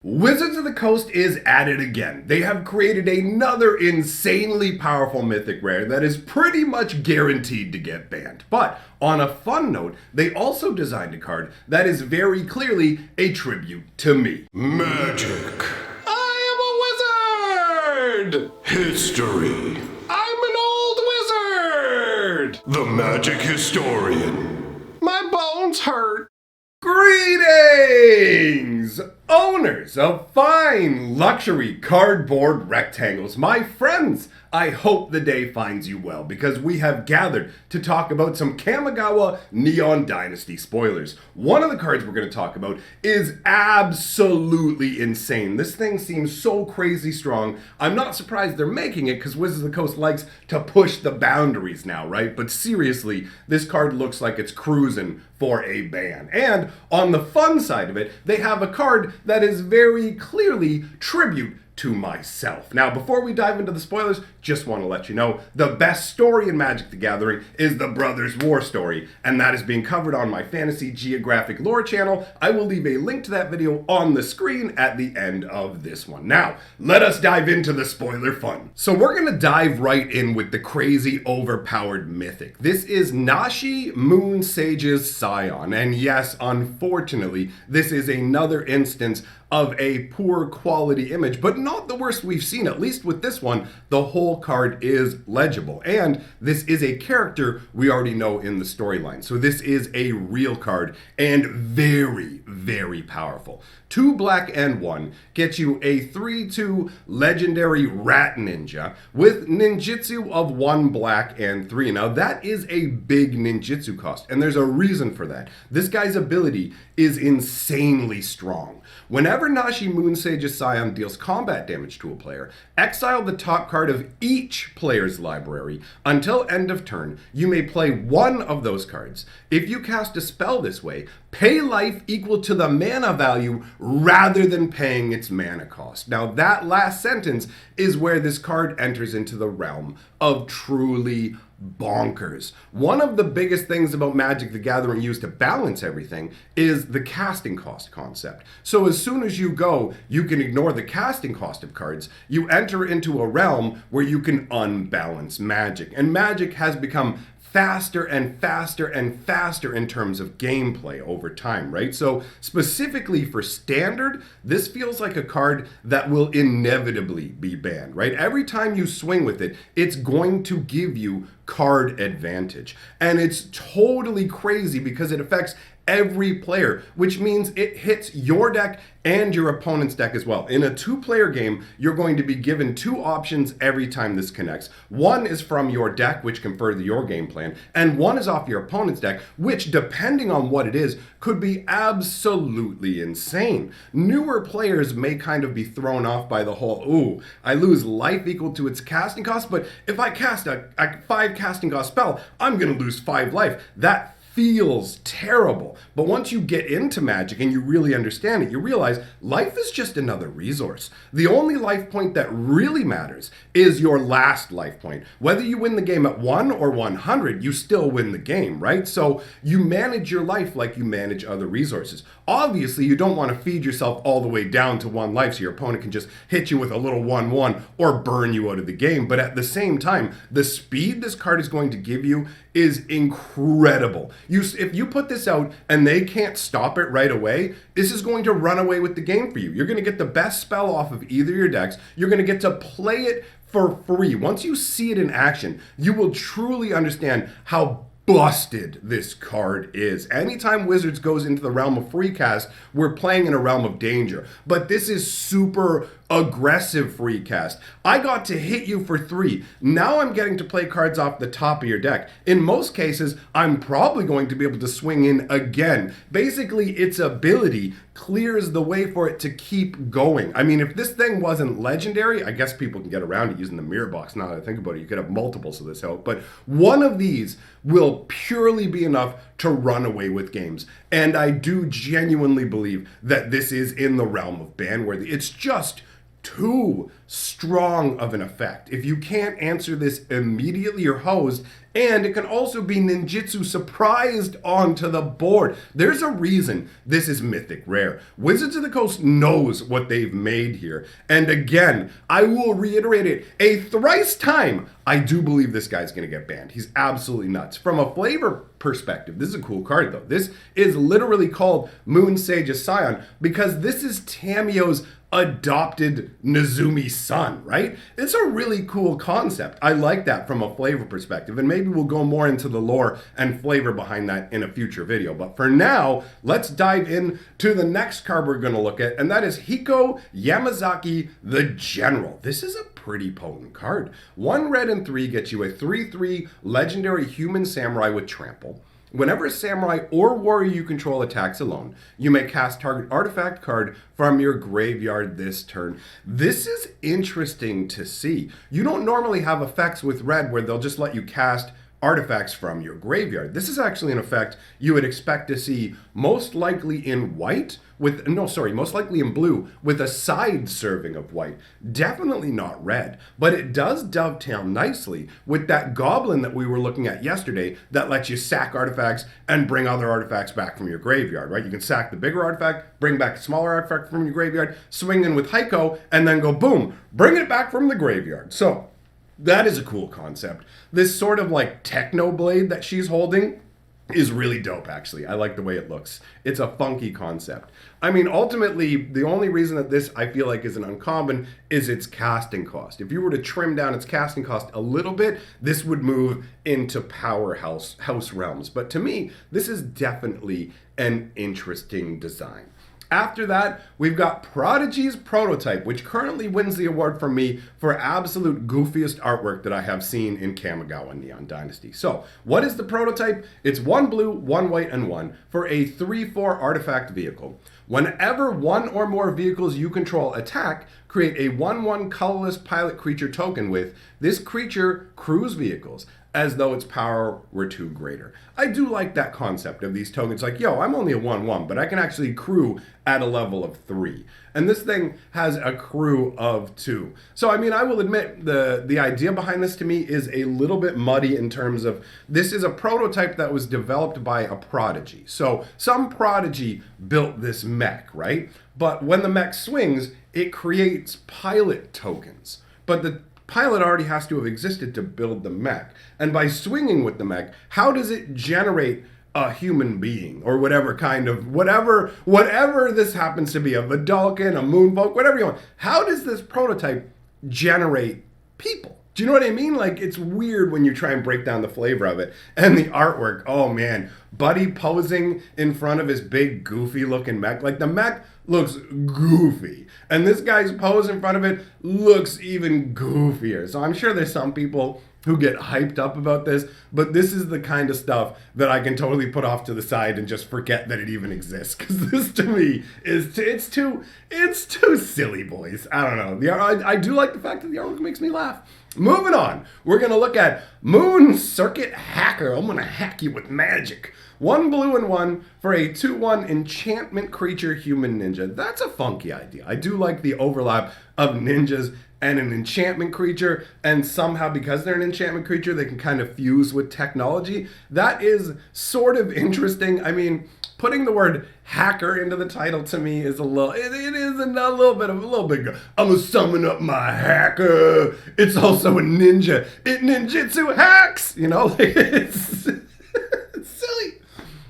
Wizards of the Coast is at it again. They have created another insanely powerful mythic rare that is pretty much guaranteed to get banned. But on a fun note, they also designed a card that is very clearly a tribute to me. Magic. I am a wizard! History. I'm an old wizard! The magic historian. My bones hurt. Greetings! Owners of fine luxury cardboard rectangles, my friends, I hope the day finds you well because we have gathered to talk about some Kamigawa Neon Dynasty spoilers. One of the cards we're going to talk about is absolutely insane. This thing seems so crazy strong. I'm not surprised they're making it because Wizards of the Coast likes to push the boundaries now, right? But seriously, this card looks like it's cruising for a ban. And on the fun side of it, they have a card that is very clearly tribute to myself. Now, before we dive into the spoilers, just want to let you know the best story in Magic the Gathering is the Brothers War story, and that is being covered on my Fantasy Geographic Lore channel. I will leave a link to that video on the screen at the end of this one. Now, let us dive into the spoiler fun. So we're going to dive right in with the crazy overpowered mythic. This is Nashi Moon Sage's Scion, and yes, unfortunately, this is another instance of a poor quality image, but not the worst we've seen. At least with this one, the whole card is legible. And this is a character we already know in the storyline. So this is a real card and very, very powerful. 2 black and 1 gets you a 3/2 legendary rat ninja with ninjutsu of 1 black and 3. Now that is a big ninjutsu cost, and there's a reason for that. This guy's ability is insanely strong. Whenever Nashi Moon Sage's Scion deals combat damage to a player, exile the top card of each player's library. Until end of turn, you may play one of those cards. If you cast a spell this way, pay life equal to the mana value rather than paying its mana cost. Now that last sentence is where this card enters into the realm of truly bonkers. One of the biggest things about Magic the Gathering used to balance everything is the casting cost concept. So as soon as you go, you can ignore the casting cost of cards. You enter into a realm where you can unbalance Magic. And Magic has become faster and faster and faster in terms of gameplay over time, right? So specifically for Standard, this feels like a card that will inevitably be banned, right? Every time you swing with it, it's going to give you card advantage. And it's totally crazy because it affects every player, which means it hits your deck and your opponent's deck as well. In a 2-player game, you're going to be given 2 options every time this connects. One is from your deck, which can further your game plan, and one is off your opponent's deck, which, depending on what it is, could be absolutely insane. Newer players may kind of be thrown off by the whole, ooh, I lose life equal to its casting cost, but if I cast a 5 casting cost spell, I'm going to lose 5 life. That feels terrible. But once you get into Magic and you really understand it, you realize life is just another resource. The only life point that really matters is your last life point. Whether you win the game at 1 or 100, you still win the game, right? So you manage your life like you manage other resources. Obviously, you don't want to feed yourself all the way down to 1 life so your opponent can just hit you with a little 1/1 or burn you out of the game. But at the same time, the speed this card is going to give you is incredible. If you put this out and they can't stop it right away, this is going to run away with the game for you. You're going to get the best spell off of either your decks. You're going to get to play it for free. Once you see it in action, you will truly understand how busted this card is. Anytime Wizards goes into the realm of free cast, we're playing in a realm of danger. But this is super aggressive free cast. I got to hit you for 3. Now I'm getting to play cards off the top of your deck. In most cases, I'm probably going to be able to swing in again. Basically, its ability clears the way for it to keep going. I mean, if this thing wasn't legendary, I guess people can get around it using the mirror box. Now that I think about it, you could have multiples of this out. But one of these will purely be enough to run away with games. And I do genuinely believe that this is in the realm of ban-worthy. It's just too strong of an effect. If you can't answer this immediately, you're hosed, And it can also be ninjutsu surprised onto the board. There's a reason this is mythic rare. Wizards of the Coast knows what they've made here. And again, I will reiterate it a thrice time. I do believe this guy's going to get banned. He's absolutely nuts. From a flavor perspective, this is a cool card though. This is literally called Moon Sage's Scion because this is Tamio's adopted Nezumi son, right? It's a really cool concept. I like that from a flavor perspective, and maybe we'll go more into the lore and flavor behind that in a future video. But for now, let's dive in to the next card we're going to look at, and that is Hiko Yamazaki the General. This is a pretty potent card. 1 red and 3 gets you a 3/3 legendary human samurai with trample. Whenever a samurai or warrior you control attacks alone, you may cast target artifact card from your graveyard this turn. This is interesting to see. You don't normally have effects with red where they'll just let you cast artifacts from your graveyard. This is actually an effect you would expect to see most likely in white with, most likely in blue with a side serving of white. Definitely not red, but it does dovetail nicely with that goblin that we were looking at yesterday that lets you sack artifacts and bring other artifacts back from your graveyard, right? You can sack the bigger artifact, bring back a smaller artifact from your graveyard, swing in with Hiko, and then go boom, bring it back from the graveyard. So that is a cool concept. This sort of like techno blade that she's holding is really dope, actually. I like the way it looks. It's a funky concept. I mean, ultimately, the only reason that this, I feel like, is an uncommon is its casting cost. If you were to trim down its casting cost a little bit, this would move into powerhouse realms. But to me, this is definitely an interesting design. After that, we've got Prodigy's Prototype, which currently wins the award from me for absolute goofiest artwork that I have seen in Kamigawa Neon Dynasty. So, what is the Prototype? It's 1 blue, 1 white, and 1 for a 3/4 artifact vehicle. Whenever 1 or more vehicles you control attack, create a 1/1 colorless pilot creature token with this creature crews vehicles as though its power were 2 greater. I do like that concept of these tokens. Like, yo, I'm only a 1/1, but I can actually crew at a level of 3. And this thing has a crew of 2. So, I mean, I will admit the idea behind this to me is a little bit muddy in terms of this is a prototype that was developed by a Prodigy. So, some Prodigy built this mech, right? But when the mech swings, it creates pilot tokens. But the pilot already has to have existed to build the mech. And by swinging with the mech, how does it generate a human being or whatever kind of, whatever this happens to be, a Vidalkin, a Moonfolk, whatever you want. How does this prototype generate people? Do you know what I mean? Like, it's weird when you try and break down the flavor of it. And the artwork, oh man, Buddy posing in front of his big goofy looking mech. Like, the mech looks goofy. And this guy's pose in front of it looks even goofier. So I'm sure there's some people who get hyped up about this, but this is the kind of stuff that I can totally put off to the side and just forget that it even exists. Because this to me is, it's too silly, boys. I don't know. I do like the fact that the artwork makes me laugh. Moving on, we're going to look at Moon Circuit Hacker. I'm going to hack you with magic. 1 blue and 1 for a 2/1 enchantment creature human ninja. That's a funky idea. I do like the overlap of ninjas and an enchantment creature, and somehow because they're an enchantment creature, they can kind of fuse with technology. That is sort of interesting. I mean, putting the word hacker into the title to me is a little, it is a little bit, I'm gonna summon up my hacker. It's also a ninja. It ninjutsu hacks, you know, like it's silly.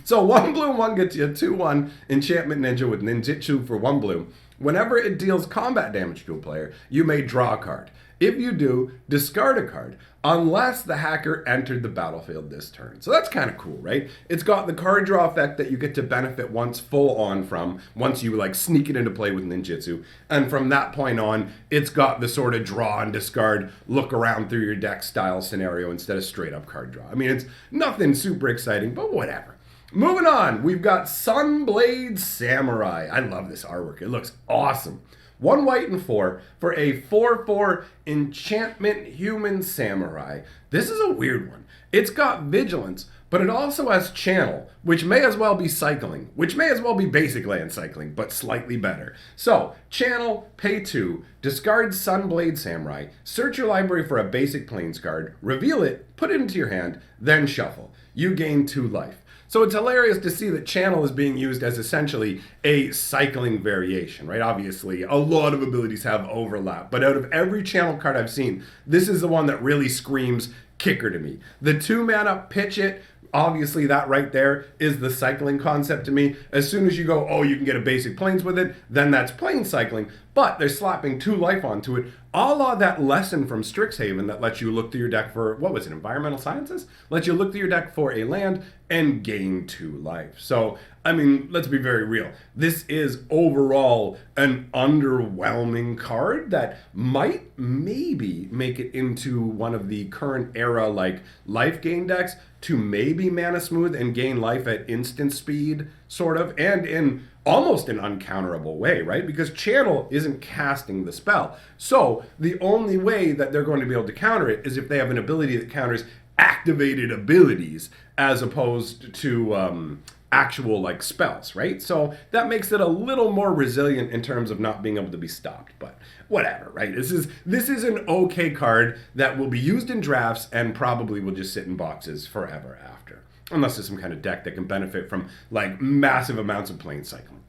So 1 blue and 1 gets you a 2/1 enchantment ninja with ninjutsu for 1 blue. Whenever it deals combat damage to a player, you may draw a card. If you do, discard a card, unless the hacker entered the battlefield this turn. So that's kind of cool, right? It's got the card draw effect that you get to benefit once full on from, once you like sneak it into play with ninjutsu. And from that point on, it's got the sort of draw and discard, look around through your deck style scenario instead of straight up card draw. I mean, it's nothing super exciting, but whatever. Moving on, we've got Sunblade Samurai. I love this artwork. It looks awesome. 1 white and 4 for a 4/4 enchantment human samurai. This is a weird one. It's got vigilance, but it also has channel, which may as well be cycling, which may as well be basic land cycling, but slightly better. So, channel, pay 2, discard Sunblade Samurai, search your library for a basic plains card, reveal it, put it into your hand, then shuffle. You gain 2 life. So it's hilarious to see that channel is being used as essentially a cycling variation, right? Obviously, a lot of abilities have overlap, but out of every channel card I've seen, this is the one that really screams kicker to me. The 2-mana pitch it, obviously that right there is the cycling concept to me. As soon as you go, oh, you can get a basic plains with it, then that's plain cycling, but they're slapping 2 life onto it, a la that lesson from Strixhaven that lets you look through your deck for, what was it, Environmental Sciences? Lets you look through your deck for a land and gain 2 life. So, I mean, let's be very real. This is overall an underwhelming card that might maybe make it into one of the current era, like, life gain decks to maybe mana smooth and gain life at instant speed, sort of, and in almost an uncounterable way, right? Because channel isn't casting the spell. So the only way that they're going to be able to counter it is if they have an ability that counters activated abilities as opposed to actual like spells, right? So that makes it a little more resilient in terms of not being able to be stopped, but whatever, right? This is an okay card that will be used in drafts and probably will just sit in boxes forever after. Unless there's some kind of deck that can benefit from like massive amounts of plane cycling.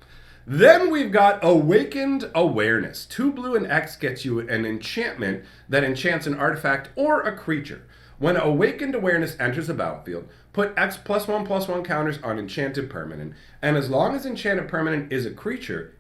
Then we've got Awakened Awareness. 2 blue and X gets you an enchantment that enchants an artifact or a creature. When Awakened Awareness enters the battlefield, put X +1/+1 counters on enchanted permanent, and as long as enchanted permanent is a creature,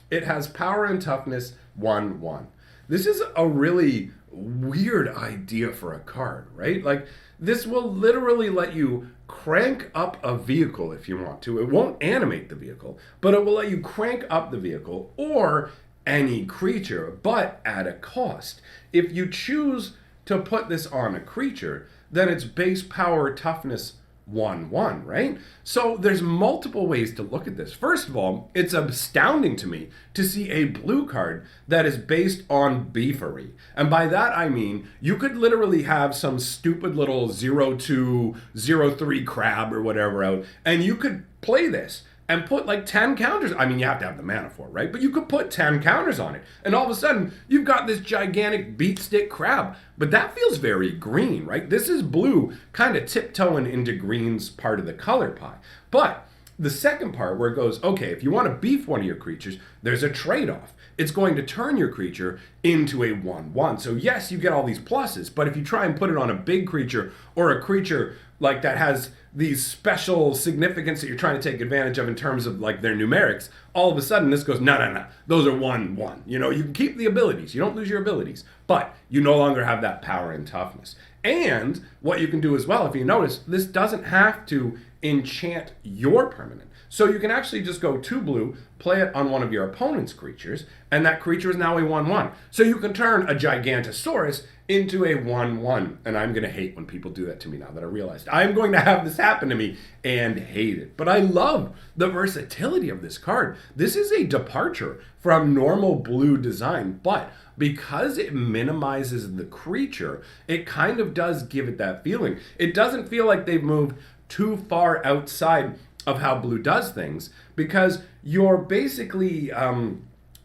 it has power and toughness 1/1. This is a really weird idea for a card, right? Like, this will literally let you crank up a vehicle if you want to. It won't animate the vehicle, but it will let you crank up the vehicle or any creature, but at a cost. If you choose to put this on a creature, then it's base power toughness 1/1, right? So there's multiple ways to look at this. First of all, it's astounding to me to see a blue card that is based on beefery. And by that I mean, you could literally have some stupid little 0/2, 0/3 crab or whatever out, and you could play this and put like 10 counters. I mean, you have to have the mana for it, right? But you could put 10 counters on it. And all of a sudden, you've got this gigantic beat stick crab. But that feels very green, right? This is blue kind of tiptoeing into green's part of the color pie. But the second part where it goes, okay, if you want to beef one of your creatures, there's a trade-off. It's going to turn your creature into a 1/1. So yes, you get all these pluses, but if you try and put it on a big creature or a creature like that has these special significance that you're trying to take advantage of in terms of like their numerics, all of a sudden this goes, no. Those are 1/1. You know, you can keep the abilities. You don't lose your abilities, but you no longer have that power and toughness. And what you can do as well, if you notice, this doesn't have to enchant your permanent. So you can actually just go 2 blue, play it on one of your opponent's creatures, and that creature is now a 1/1. So you can turn a Gigantosaurus into a 1/1. And I'm going to hate when people do that to me now that I realized. I'm going to have this happen to me and hate it. But I love the versatility of this card. This is a departure from normal blue design, but because it minimizes the creature, it kind of does give it that feeling. It doesn't feel like they've moved too far outside of how blue does things, because you're basically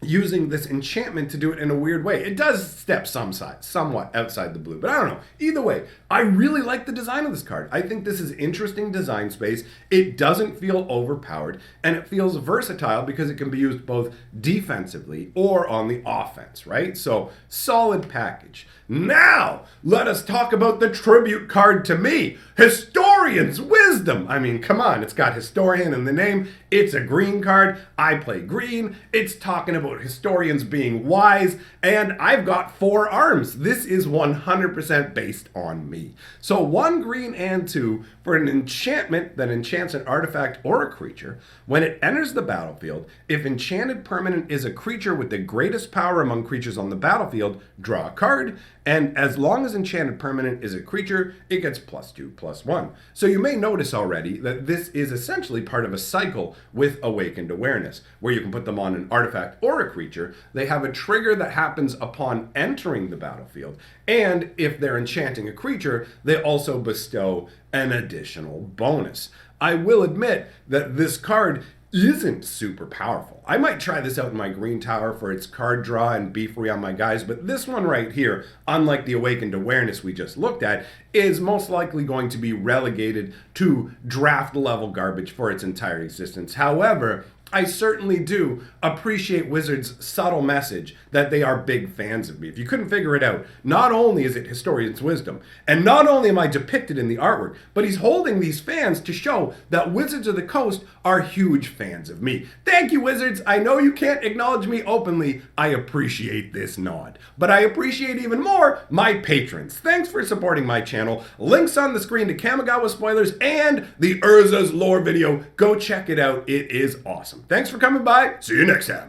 using this enchantment to do it in a weird way. It does step somewhat outside the blue, but I don't know. Either way, I really like the design of this card. I think this is interesting design space. It doesn't feel overpowered, and it feels versatile because it can be used both defensively or on the offense, right? So, solid package. Now, let us talk about the tribute card to me, Historian's Wisdom. I mean, come on, it's got Historian in the name. It's a green card. I play green. It's talking about historians being wise, and I've got 4 arms. This is 100% based on me. So 1 green and 2 for an enchantment that enchants an artifact or a creature. When it enters the battlefield, if enchanted permanent is a creature with the greatest power among creatures on the battlefield, draw a card. And as long as enchanted permanent is a creature, it gets +2/+1. So you may notice already that this is essentially part of a cycle with Awakened Awareness, where you can put them on an artifact or for a creature, they have a trigger that happens upon entering the battlefield. And if they're enchanting a creature, they also bestow an additional bonus. I will admit that this card isn't super powerful. I might try this out in my green tower for its card draw and beefery on my guys, but this one right here, unlike the Awakened Awareness we just looked at, is most likely going to be relegated to draft level garbage for its entire existence. However, I certainly do appreciate Wizards' subtle message that they are big fans of me. If you couldn't figure it out, not only is it Historian's Wisdom, and not only am I depicted in the artwork, but he's holding these fans to show that Wizards of the Coast are huge fans of me. Thank you, Wizards. I know you can't acknowledge me openly. I appreciate this nod. But I appreciate even more my patrons. Thanks for supporting my channel. Links on the screen to Kamigawa spoilers and the Urza's lore video. Go check it out. It is awesome. Thanks for coming by. See you next time.